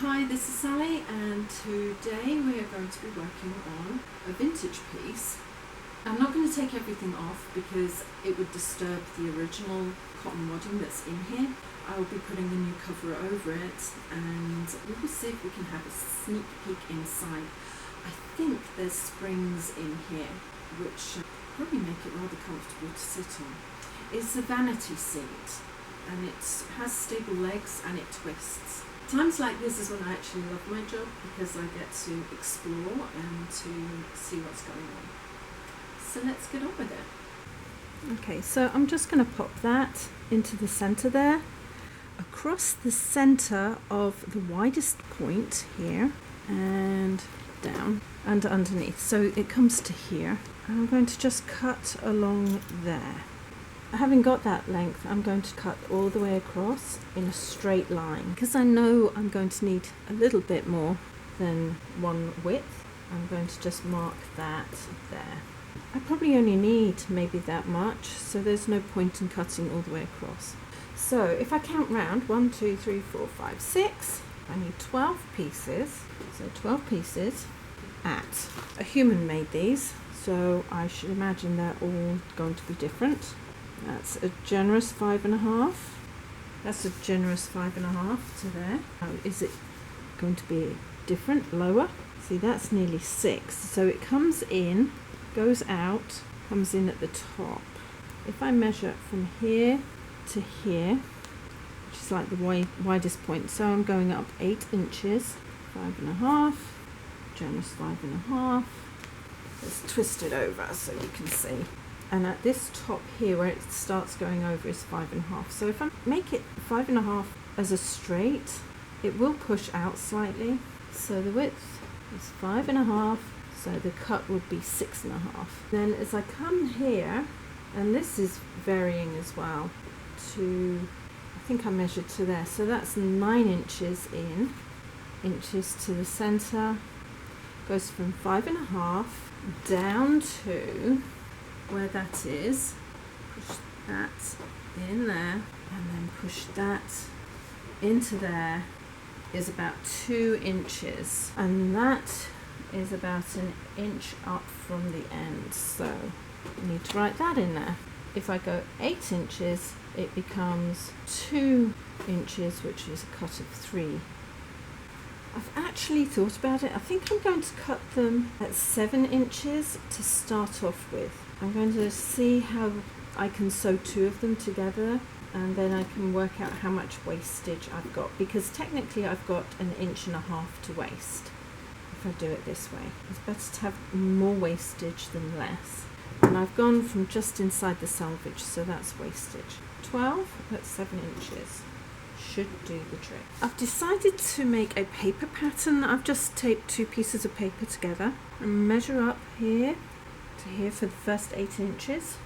Hi, this is Sally, and today we are going to be working on a vintage piece. I'm not going to take everything off because it would disturb the original cotton wadding that's in here. I will be putting the new cover over it, and we will see if we can have a sneak peek inside. I think there's springs in here which probably make it rather comfortable to sit on. It's a Vanity seat, and it has stable legs and it twists. Times like this is when I actually love my job, because I get to explore and to see what's going on. So let's get on with it. Okay, so I'm just going to pop that into the centre there, across the centre of the widest point here, and down and underneath. So it comes to here. And I'm going to just cut along there. Having got that length, I'm going to cut all the way across in a straight line, because I know I'm going to need a little bit more than one width. I'm going to just mark that there. I probably only need maybe that much, so there's no point in cutting all the way across. So if I count round, 1, 2, 3, 4, 5, 6, I need 12 pieces. So 12 pieces at. A human made these, so I should imagine they're all going to be different. That's a generous 5.5. That's a generous 5.5 to there. Is it going to be different, lower? See, that's nearly 6. So it comes in, goes out, comes in at the top. If I measure from here to here, which is like the widest point, so I'm going up 8 inches, 5.5, generous 5.5. Let's twist it over so you can see. And at this top here where it starts going over is 5.5. So if I make it 5.5 as a straight, it will push out slightly. So the width is 5.5, so the cut would be 6.5. Then as I come here, and this is varying as well, to, I think I measured to there, so that's 9 inches in, inches to the centre, goes from 5.5 down to where that is, push that in there, and then push that into there, is about 2 inches, and that is about an inch up from the end, so I need to write that in there. If I go 8 inches, it becomes 2 inches, which is a cut of 3. I've actually thought about it. I think I'm going to cut them at 7 inches to start off with. I'm going to see how I can sew 2 of them together, and then I can work out how much wastage I've got, because technically I've got 1.5 inches to waste if I do it this way. It's better to have more wastage than less. And I've gone from just inside the selvage, so that's wastage. 12 at 7 inches. Should do the trick. I've decided to make a paper pattern. I've just taped 2 pieces of paper together and measure up here to here for the first 8 inches.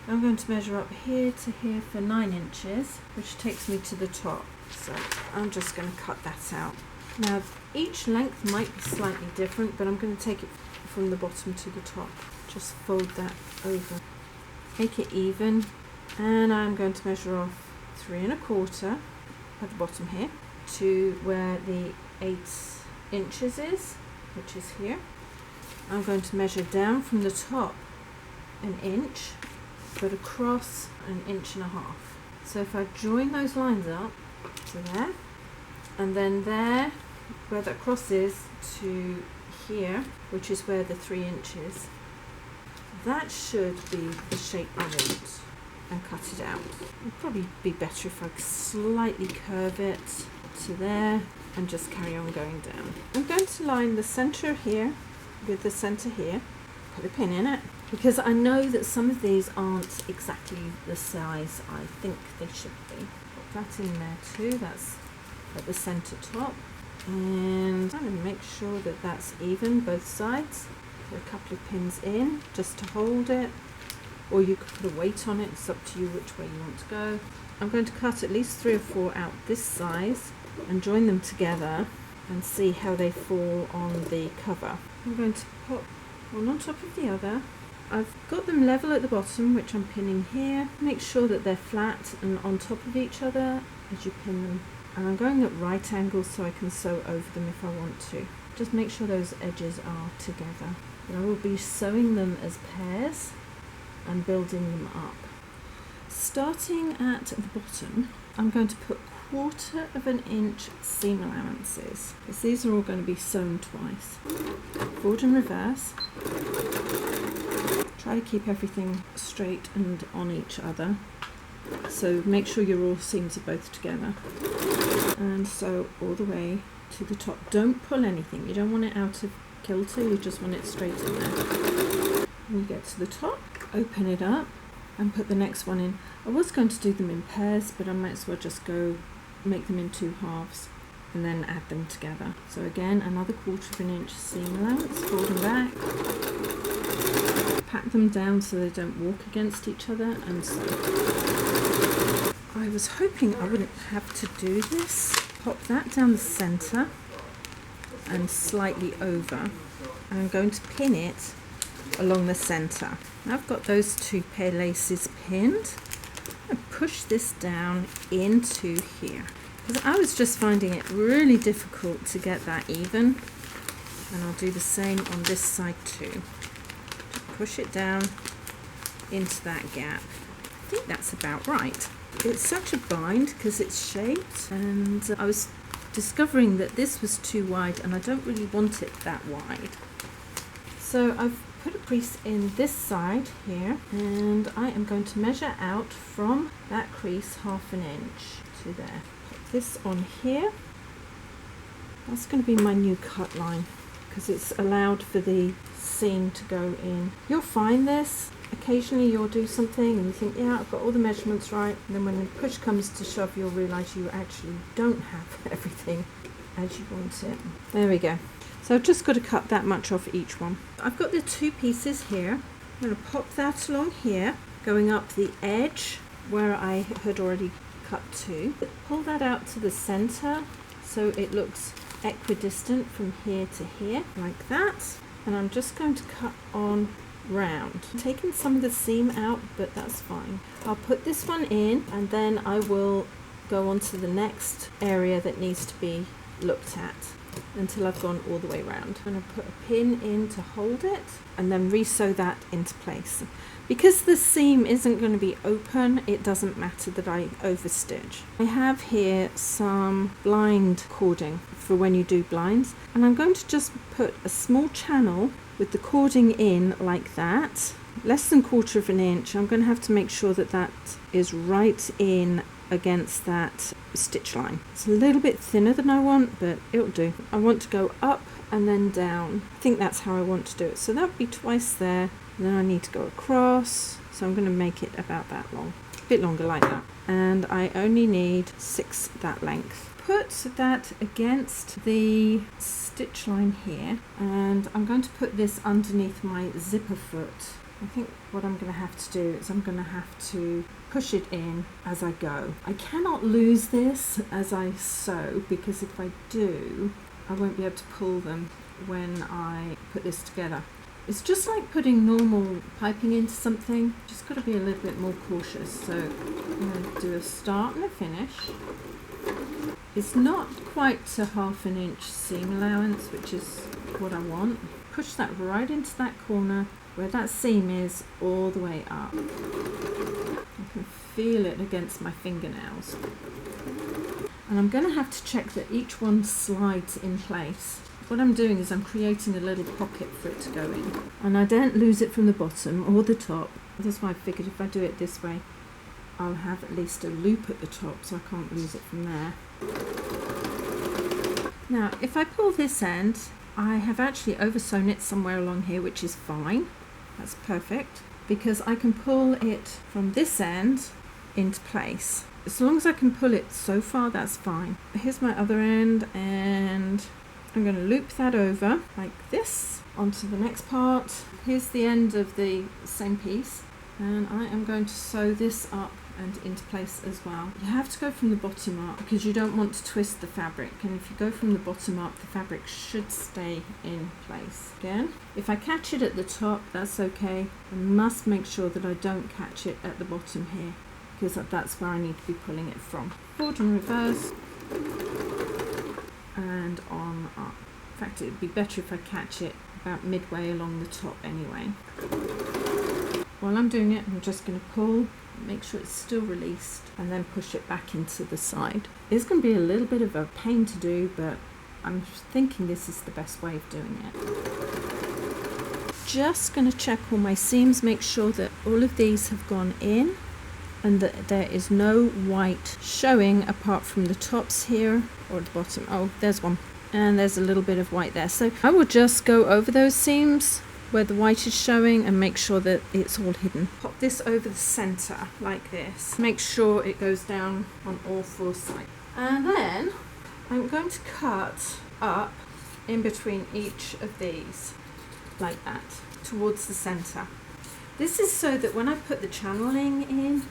I'm going to measure up here to here for 9 inches, which takes me to the top. So I'm just going to cut that out. Now each length might be slightly different, but I'm going to take it from the bottom to the top. Just fold that over. Make it even, and I'm going to measure off 3.25 at the bottom here to where the 8 inches is, which is here. I'm going to measure down from the top 1 inch, but across 1.5 inches. So if I join those lines up to there, and then there, where that cross is, to here, which is where the 3 inches, that should be the shape I want, and cut it out. It'd probably be better if I slightly curve it to there and just carry on going down. I'm going to line the centre here with the centre here, put a pin in it, because I know that some of these aren't exactly the size I think they should be. Put that in there too, that's at the centre top, and I'm going to make sure that that's even both sides. Put a couple of pins in just to hold it, or you could put a weight on it. It's up to you which way you want to go. I'm going to cut at least 3 or 4 out this size and join them together and see how they fall on the cover. I'm going to put one on top of the other. I've got them level at the bottom, which I'm pinning here. Make sure that they're flat and on top of each other as you pin them and I'm going at right angles so I can sew over them if I want to. Just make sure those edges are together. And I will be sewing them as pairs and building them up. Starting at the bottom, I'm going to put 1/4 of an inch seam allowances, because these are all going to be sewn twice. Forward and reverse. Try to keep everything straight and on each other. So make sure your raw seams are both together. And sew all the way to the top. Don't pull anything. You don't want it out of kilter, you just want it straight in there. When you get to the top, open it up and put the next one in. I was going to do them in pairs, but I might as well just go make them in 2 halves and then add them together. So again, another 1/4 of an inch seam allowance, forward and back. Pat them down so they don't walk against each other and sew. I was hoping I wouldn't have to do this. Pop that down the centre and slightly over. And I'm going to pin it along the centre. I've got those 2 pair laces pinned. And push this down into here, because I was just finding it really difficult to get that even, and I'll do the same on this side too. Just push it down into that gap. I think that's about right. It's such a bind because it's shaped, and I was discovering that this was too wide and I don't really want it that wide. So I've put a crease in this side here, and I am going to measure out from that crease 1/2 an inch to there. Put this on here. That's going to be my new cut line, because it's allowed for the seam to go in. You'll find this. Occasionally you'll do something and you think, yeah, I've got all the measurements right, and then when the push comes to shove, you'll realise you actually don't have everything as you want it. There we go. So I've just got to cut that much off each one. I've got the 2 pieces here. I'm going to pop that along here, going up the edge where I had already cut to. Pull that out to the centre so it looks equidistant from here to here, like that. And I'm just going to cut on round. I'm taking some of the seam out, but that's fine. I'll put this one in, and then I will go on to the next area that needs to be looked at until I've gone all the way around. I'm going to put a pin in to hold it and then re-sew that into place. Because the seam isn't going to be open, it doesn't matter that I overstitch. I have here some blind cording for when you do blinds, and I'm going to just put a small channel with the cording in like that, less than 1/4 of an inch. I'm going to have to make sure that that is right in against that stitch line. It's a little bit thinner than I want, but it'll do. I want to go up and then down. I think that's how I want to do it. So that would be twice there. Then I need to go across. So I'm going to make it about that long. A bit longer like that. And I only need 6 that length. Put that against the stitch line here, and I'm going to put this underneath my zipper foot. I think what I'm going to have to do is I'm going to have to push it in as I go. I cannot lose this as I sew, because if I do, I won't be able to pull them when I put this together. It's just like putting normal piping into something. Just got to be a little bit more cautious. So I'm going to do a start and a finish. It's not quite a 1/2 an inch seam allowance, which is what I want. Push that right into that corner where that seam is, all the way up. I can feel it against my fingernails. And I'm going to have to check that each one slides in place. What I'm doing is I'm creating a little pocket for it to go in. And I don't lose it from the bottom or the top. That's why I figured if I do it this way, I'll have at least a loop at the top, so I can't lose it from there. Now, if I pull this end, I have actually oversewn it somewhere along here, which is fine. That's perfect, because I can pull it from this end into place. As long as I can pull it so far, that's fine. Here's my other end, and I'm going to loop that over like this onto the next part. Here's the end of the same piece, and I am going to sew this up and into place as well. You have to go from the bottom up because you don't want to twist the fabric, and if you go from the bottom up, the fabric should stay in place. Again, if I catch it at the top, that's okay. I must make sure that I don't catch it at the bottom here, because that's where I need to be pulling it from. Forward and reverse, and on up. In fact, it would be better if I catch it about midway along the top anyway. While I'm doing it, I'm just going to pull, make sure it's still released, and then push it back into the side. It's going to be a little bit of a pain to do, but I'm thinking this is the best way of doing it. Just going to check all my seams, make sure that all of these have gone in and that there is no white showing apart from the tops here or the bottom. Oh, there's one. And there's a little bit of white there. So I will just go over those seams where the white is showing and make sure that it's all hidden. Pop this over the center like this. Make sure it goes down on all four sides. And then I'm going to cut up in between each of these like that towards the center. This is so that when I put the channeling in,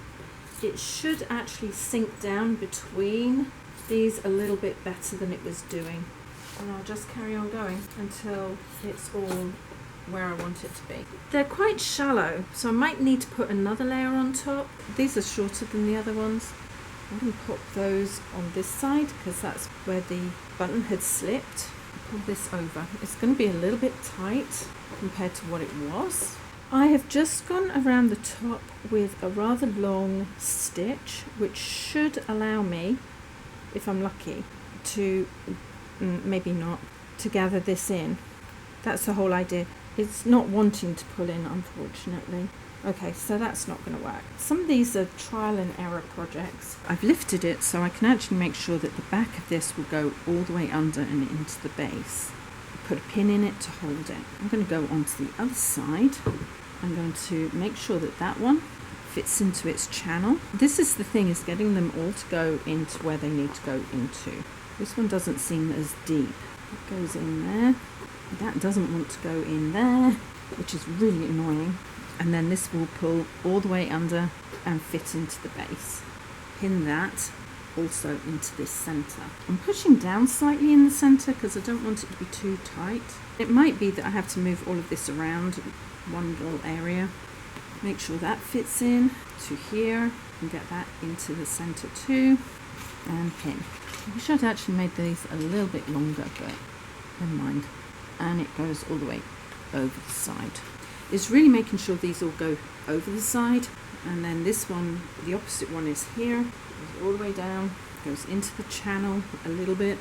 it should actually sink down between these a little bit better than it was doing. And I'll just carry on going until it's all where I want it to be. They're quite shallow, so I might need to put another layer on top. These are shorter than the other ones. I'm going to pop those on this side because that's where the button had slipped. Pull this over. It's going to be a little bit tight compared to what it was. I have just gone around the top with a rather long stitch, which should allow me, if I'm lucky, to, maybe not, to gather this in. That's the whole idea. It's not wanting to pull in, unfortunately. Okay, so that's not going to work. Some of these are trial and error projects. I've lifted it so I can actually make sure that the back of this will go all the way under and into the base. Put a pin in it to hold it. I'm going to go onto the other side. I'm going to make sure that that one fits into its channel. This is the thing, is getting them all to go into where they need to go into. This one doesn't seem as deep. It goes in there. That doesn't want to go in there, which is really annoying. And then this will pull all the way under and fit into the base. Pin that also into this center. I'm pushing down slightly in the center because I don't want it to be too tight. It might be that I have to move all of this around one little area. Make sure that fits in to here and get that into the center too, and pin. I wish I'd actually made these a little bit longer, but never mind. And it goes all the way over the side. It's really making sure these all go over the side, and then this one, the opposite one, is here, goes all the way down, goes into the channel a little bit,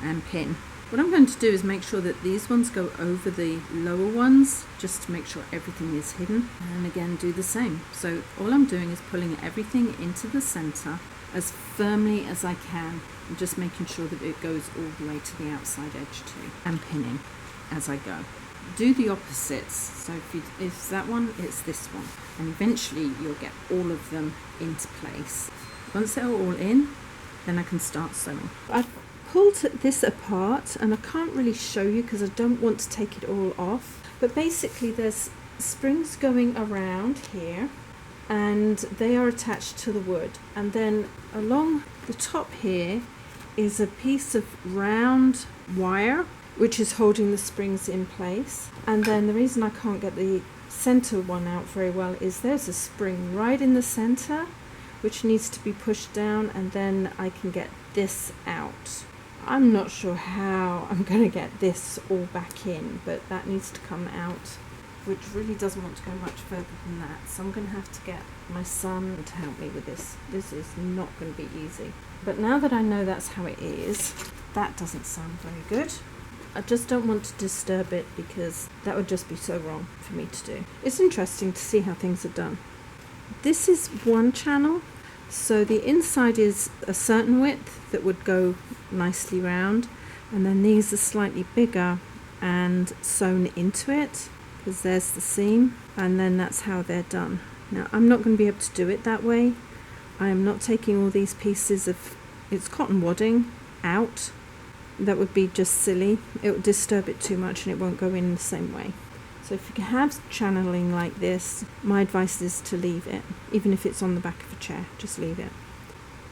and pin. What I'm going to do is make sure that these ones go over the lower ones, just to make sure everything is hidden, and again do the same. So all I'm doing is pulling everything into the center as firmly as I can, and just making sure that it goes all the way to the outside edge too, and pinning as I go. Do the opposites, so if it's that one, it's this one, and eventually you'll get all of them into place. Once they're all in, then I can start sewing. I've pulled this apart and I can't really show you because I don't want to take it all off, but basically there's springs going around here and they are attached to the wood, and then along the top here is a piece of round wire which is holding the springs in place. And then the reason I can't get the center one out very well is there's a spring right in the center which needs to be pushed down, and then I can get this out. I'm not sure how I'm going to get this all back in, but that needs to come out, which really doesn't want to go much further than that. So I'm going to have to get my son to help me with this. This is not going to be easy. But now that I know that's how it is, that doesn't sound very good. I just don't want to disturb it because that would just be so wrong for me to do. It's interesting to see how things are done. This is one channel, so the inside is a certain width that would go nicely round, and then these are slightly bigger and sewn into it because there's the seam, and then that's how they're done. Now I'm not going to be able to do it that way. I am not taking all these pieces of it's cotton wadding out. That would be just silly. It would disturb it too much and it won't go in the same way. So if you have channeling like this, my advice is to leave it. Even if it's on the back of a chair, just leave it.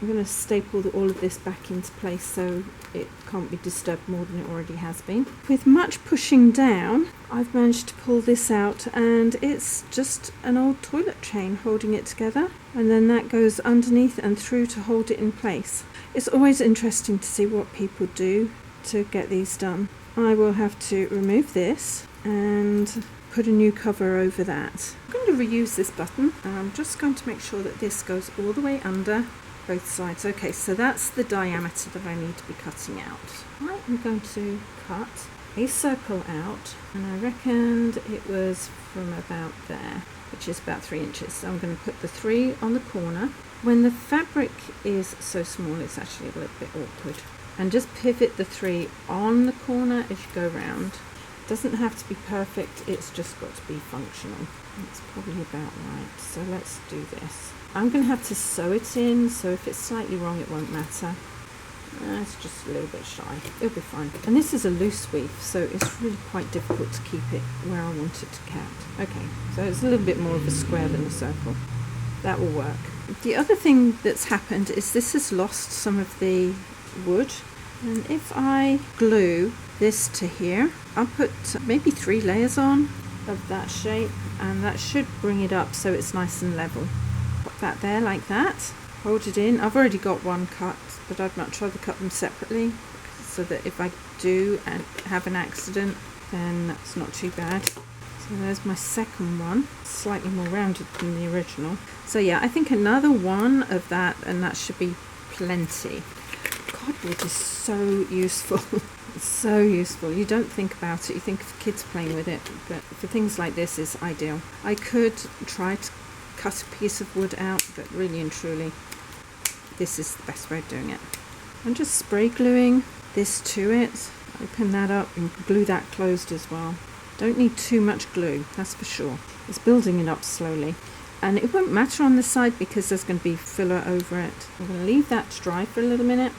I'm going to staple all of this back into place so it can't be disturbed more than it already has been. With much pushing down, I've managed to pull this out, and it's just an old toilet chain holding it together, and then that goes underneath and through to hold it in place. It's always interesting to see what people do to get these done. I will have to remove this and put a new cover over that. I'm going to reuse this button. I'm just going to make sure that this goes all the way under both sides. Okay, so that's the diameter that I need to be cutting out. I am going to cut a circle out, and I reckoned it was from about there, which is about 3 inches. So I'm going to put the 3 on the corner. When the fabric is so small, it's actually a little bit awkward. And just pivot the 3 on the corner as you go round. It doesn't have to be perfect, it's just got to be functional. That's probably about right. So let's do this. I'm going to have to sew it in, so if it's slightly wrong it won't matter. It's just a little bit shy. It'll be fine. And this is a loose weave, so it's really quite difficult to keep it where I want it to count. Okay, so it's a little bit more of a square than a circle. That will work. The other thing that's happened is this has lost some of the wood. And if I glue this to here, I'll put maybe 3 layers on of that shape, and that should bring it up so it's nice and level. Put that there like that, hold it in. I've already got one cut, but I'd much rather cut them separately so that if I do and have an accident, then it's not too bad. So there's my second one, slightly more rounded than the original. So yeah, I think another one of that, and that should be plenty. Cardboard is so useful. It's so useful. You don't think about it, you think of kids playing with it, but for things like this is ideal. I could try to cut a piece of wood out, but really and truly this is the best way of doing it. I'm just spray gluing this to it. Open that up and glue that closed as well. Don't need too much glue, that's for sure. It's building it up slowly. And it won't matter on the side because there's going to be filler over it. I'm going to leave that to dry for a little minute.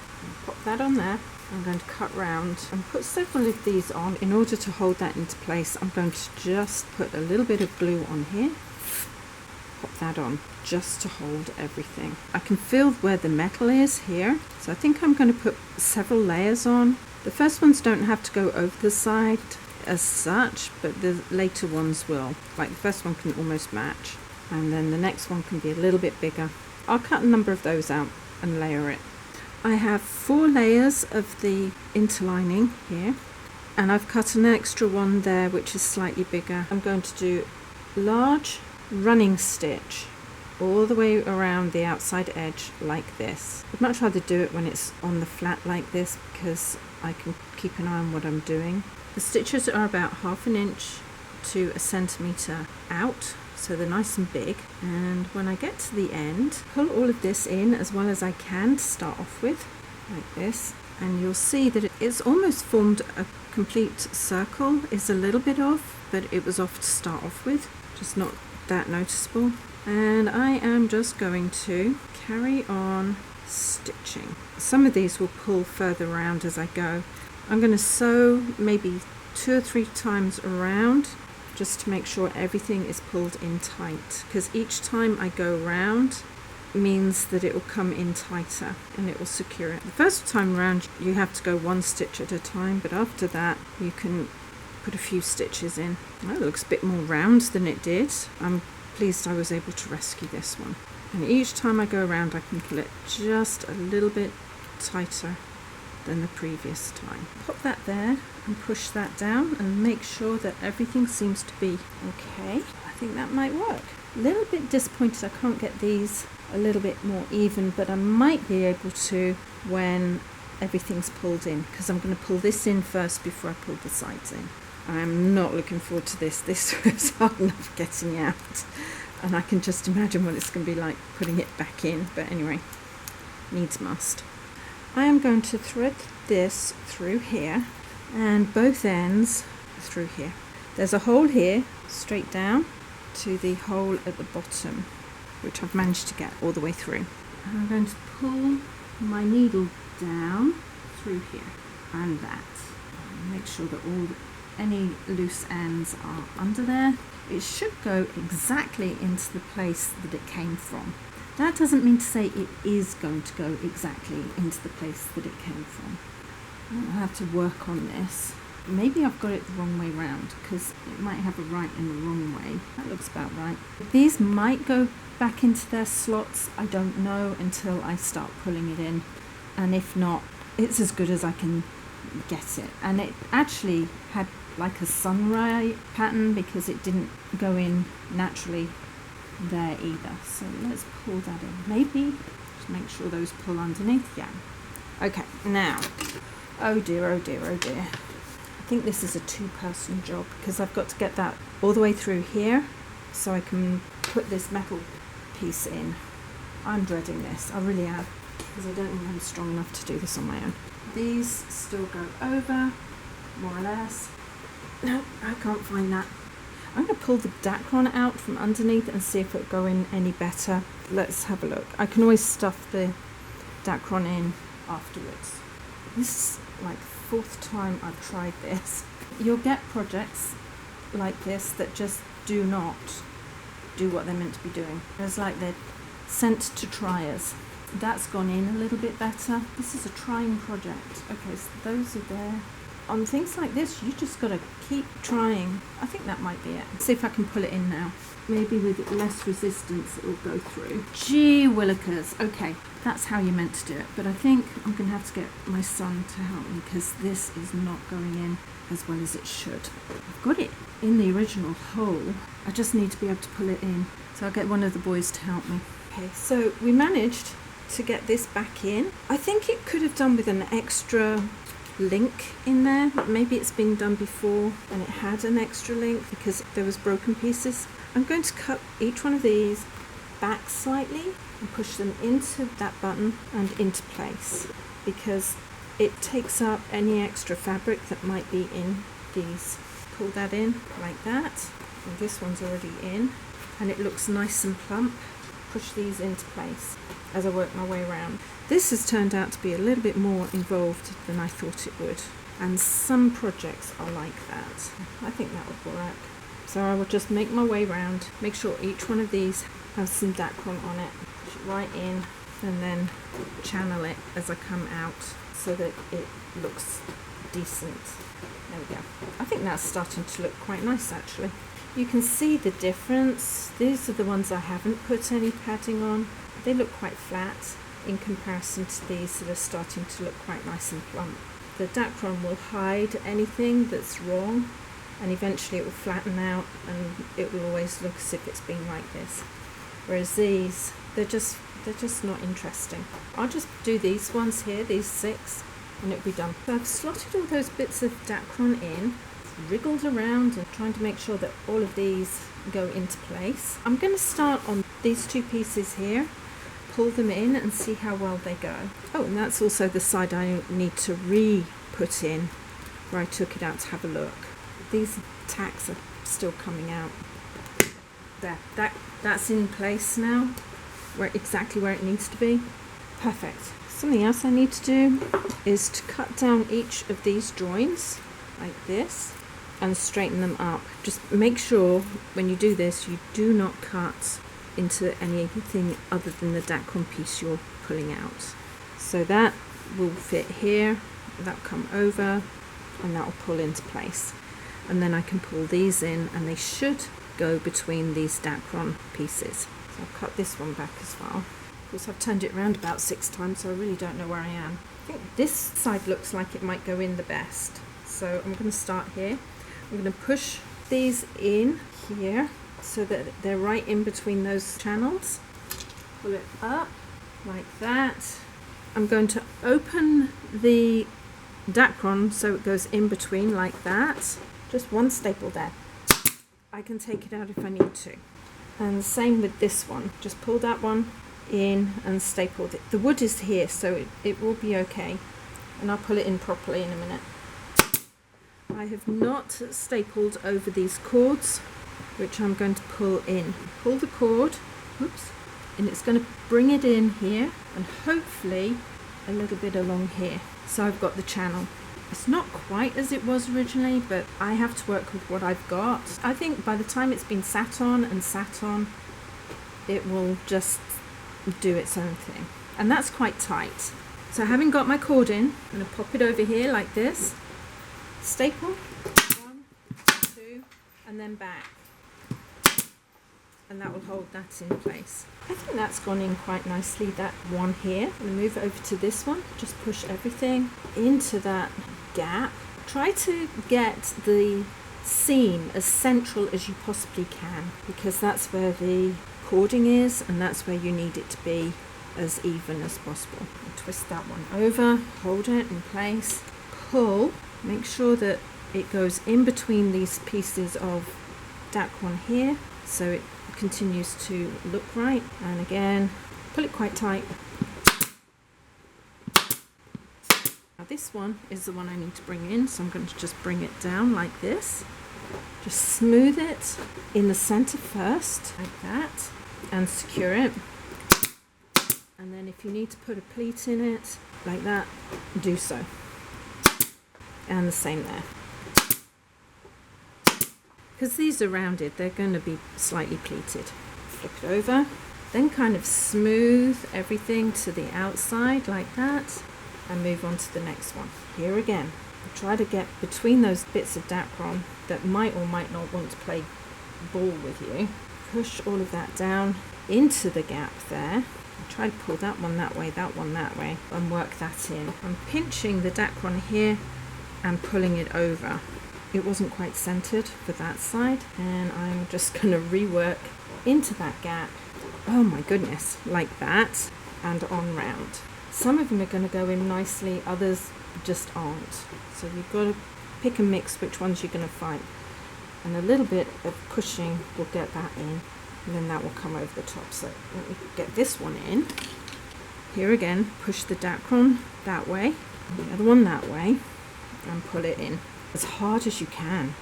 Pop that on there. I'm going to cut round and put several of these on. In order to hold that into place, I'm going to just put a little bit of glue on here. Pop that on just to hold everything. I can feel where the metal is here. So I think I'm going to put several layers on. The first ones don't have to go over the side as such, but the later ones will. Like the first one can almost match. And then the next one can be a little bit bigger. I'll cut a number of those out and layer it. I have 4 layers of the interlining here, and I've cut an extra one there which is slightly bigger. I'm going to do large running stitch all the way around the outside edge like this. I'd much rather do it when it's on the flat like this because I can keep an eye on what I'm doing. The stitches are about 1/2 inch to 1 centimetre out, so they're nice and big. And when I get to the end, pull all of this in as well as I can to start off with, like this, and you'll see that it's almost formed a complete circle. It's a little bit off, but it was off to start off with, just not that noticeable. And I am just going to carry on stitching. Some of these will pull further around as I go. I'm going to sew maybe 2 or 3 times around just to make sure everything is pulled in tight, because each time I go round means that it will come in tighter and it will secure it. The first time around you have to go 1 stitch at a time, but after that you can put a few stitches in. Well, it looks a bit more round than it did. I'm pleased I was able to rescue this one. And each time I go around I can pull it just a little bit tighter than the previous time. Pop that there and push that down and make sure that everything seems to be okay. I think that might work. A little bit disappointed I can't get these a little bit more even, but I might be able to when everything's pulled in, because I'm going to pull this in first before I pull the sides in. I'm not looking forward to this. This was hard enough getting out, and I can just imagine what it's going to be like putting it back in, but anyway, needs must. I am going to thread this through here and both ends through here. There's a hole here straight down to the hole at the bottom, which I've managed to get all the way through. And I'm going to pull my needle down through here and that. Make sure that any loose ends are under there. It should go exactly into the place that it came from. That doesn't mean to say it is going to go exactly into the place that it came from. I'll have to work on this. Maybe I've got it the wrong way round, because it might have a right and a wrong way. That looks about right. These might go back into their slots. I don't know until I start pulling it in. And if not, it's as good as I can get it. And it actually had like a sunray pattern because it didn't go in naturally there either. So let's pull that in. Maybe just make sure those pull underneath. Yeah. Okay, now, oh dear, oh dear, oh dear. I think this is a two-person job because I've got to get that all the way through here so I can put this metal piece in. I'm dreading this, I really am, because I don't think I'm strong enough to do this on my own. These still go over, more or less. No, I can't find that. I'm going to pull the Dacron out from underneath and see if it'll go in any better. Let's have a look. I can always stuff the Dacron in afterwards. This is like the fourth time I've tried this. You'll get projects like this that just do not do what they're meant to be doing. It's like they're sent to tryers. That's gone in a little bit better. This is a trying project. Okay, so those are there. On things like this, you just got to keep trying. I think that might be it. See if I can pull it in now. Maybe with less resistance it will go through. Gee willikers. Okay, that's how you're meant to do it. But I think I'm going to have to get my son to help me because this is not going in as well as it should. I've got it in the original hole. I just need to be able to pull it in. So I'll get one of the boys to help me. Okay, so we managed to get this back in. I think it could have done with an extra link in there. Maybe it's been done before and it had an extra link because there was broken pieces. I'm going to cut each one of these back slightly and push them into that button and into place because it takes up any extra fabric that might be in these. Pull that in like that, and this one's already in and it looks nice and plump. Push these into place as I work my way around. This has turned out to be a little bit more involved than I thought it would, and some projects are like that. I think that would work. So I will just make my way around, make sure each one of these has some Dacron on it, push it right in, and then channel it as I come out so that it looks decent. There we go. I think that's starting to look quite nice actually. You can see the difference. These are the ones I haven't put any padding on. They look quite flat in comparison to these that are starting to look quite nice and plump. The Dacron will hide anything that's wrong and eventually it will flatten out and it will always look as if it's been like this. Whereas these, they're just not interesting. I'll just do these ones here, these 6, and it'll be done. So I've slotted all those bits of Dacron in, wriggled around and trying to make sure that all of these go into place. I'm going to start on these 2 pieces here, pull them in and see how well they go. Oh, and that's also the side I need to re-put in where I took it out to have a look. These tacks are still coming out. There, that's in place now, exactly where it needs to be. Perfect. Something else I need to do is to cut down each of these joins like this and straighten them up. Just make sure when you do this you do not cut into anything other than the Dacron piece you're pulling out. So that will fit here, that'll come over and that will pull into place. And then I can pull these in and they should go between these Dacron pieces. So I'll cut this one back as well. Of course I've turned it around about 6 times so I really don't know where I am. I think this side looks like it might go in the best. So I'm going to start here. I'm going to push these in here so that they're right in between those channels. Pull it up like that. I'm going to open the Dacron so it goes in between like that. Just one staple there. I can take it out if I need to. And the same with this one. Just pull that one in and staple it. The wood is here so it will be okay. And I'll pull it in properly in a minute. I have not stapled over these cords, which I'm going to pull in. Pull the cord, oops, and it's going to bring it in here and hopefully a little bit along here. So I've got the channel. It's not quite as it was originally, but I have to work with what I've got. I think by the time it's been sat on, it will just do its own thing. And that's quite tight. So having got my cord in, I'm going to pop it over here like this. Staple, 1, 2, and then back. And that will hold that in place. I think that's gone in quite nicely, that one here. I'm going to move it over to this one. Just push everything into that gap. Try to get the seam as central as you possibly can, because that's where the cording is and that's where you need it to be as even as possible. And twist that one over, hold it in place, pull, make sure that it goes in between these pieces of dacron here so it continues to look right, and again pull it quite tight. Now this one is the one I need to bring in, so I'm going to just bring it down like this. Just smooth it in the center first, like that, and secure it. And then if you need to put a pleat in it, like that, do so. And the same there. Because these are rounded, they're going to be slightly pleated. Flip it over, then kind of smooth everything to the outside like that, and move on to the next one. Here again, try to get between those bits of dacron that might or might not want to play ball with you. Push all of that down into the gap there. Try to pull that one that way, and work that in. I'm pinching the dacron here and pulling it over. It wasn't quite centered for that side, and I'm just going to rework into that gap. Oh my goodness, like that, and on round. Some of them are going to go in nicely, others just aren't. So you've got to pick and mix which ones you're going to find. And a little bit of pushing will get that in, and then that will come over the top. So let me get this one in. Here again, push the dacron that way, and the other one that way, and pull it in as hard as you can.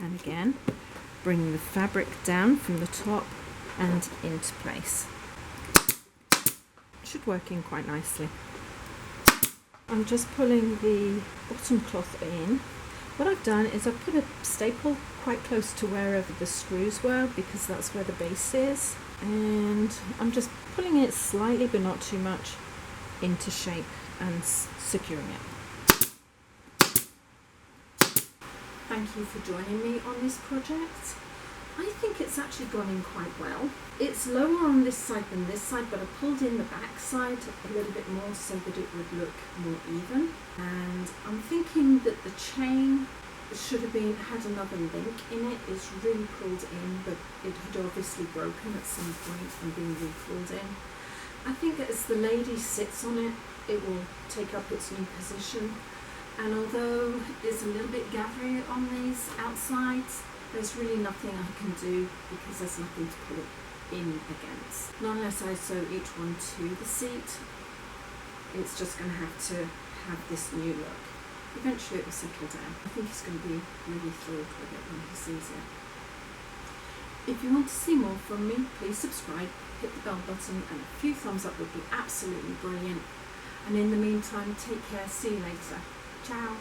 And again, bring the fabric down from the top and into place. Should work in quite nicely. I'm just pulling the bottom cloth in. What I've done is I've put a staple quite close to wherever the screws were, because that's where the base is, and I'm just pulling it slightly but not too much into shape and securing it. Thank you for joining me on this project. I think it's actually gone in quite well. It's lower on this side than this side, but I pulled in the back side a little bit more so that it would look more even. And I'm thinking that the chain should have had another link in it. It's really pulled in, but it had obviously broken at some point and been re-pulled in. I think as the lady sits on it, it will take up its new position. And although it's a little bit gathery on these outsides, there's really nothing I can do because there's nothing to put it in against. Not unless I sew each one to the seat. It's just going to have this new look. Eventually it will settle down. I think he's going to be really thrilled with it when he sees it. If you want to see more from me, please subscribe, hit the bell button, and a few thumbs up would be absolutely brilliant. And in the meantime, take care. See you later. Ciao.